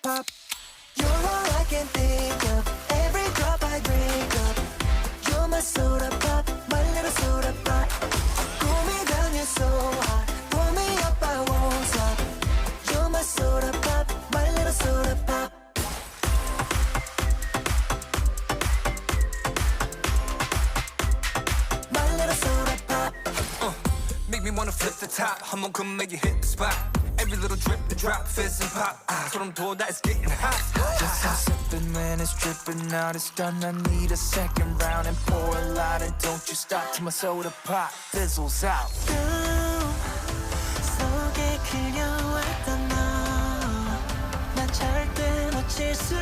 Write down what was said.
pop. You're all I can think of. Every drop I drink up. You're my soda pop, my little soda pop. Cool me down, you're so hot. Pull me up, I won't stop. You're my soda pop, my little soda pop. My little soda pop. Make me wanna flip the top. 한번 come make you hit the spot. Every little drip and drop, fizz and pop. 소름 돋아, it's getting hot. Just I'm sipping when it's dripping out. It's done, I need a second round and pour a lot. And don't you stop till my soda pop fizzles out. 꿈 속에 그려왔던 너. 난 절대 놓칠 수